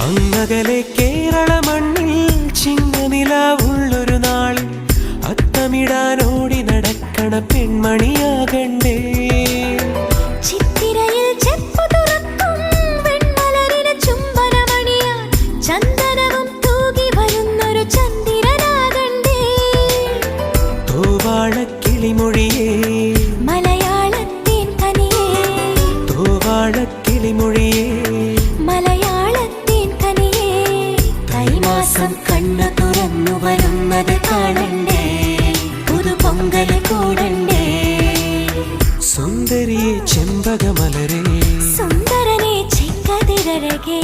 അങ്ങകലെ കേരള മണ്ണിൽ ചിങ്ങനിലാവുള്ളൊരു നാളിൽ അത്തമിടാനോടി നടക്കണ പെൺമണിയാകണ്ടേ. ചിത്തിരയിൽ ചെപ്പു തുറക്കും വെൺമലരിന് ചുംബനമണിയാൻ ചന്ദനവും തൂകി വരുന്നൊരു ചന്ദ്രനാകണ്ടേ. തോവാളക്കിളിമൊഴിയേ മലയാളത്തിൻ കനിയേ, തോവാളക്കിളിമൊഴിയേ മലയാളത്തിൻ കനിയേ. കൈമാസം കണ്ണു തുറന്നു വരുന്നത് കാണണ്ടേ, പുതുപൊങ്കൽ കൂടണ്ടേ. സുന്ദരിയെ ചെമ്പകമലരേ, സുന്ദരനെ ചെങ്കതിരഴകേ.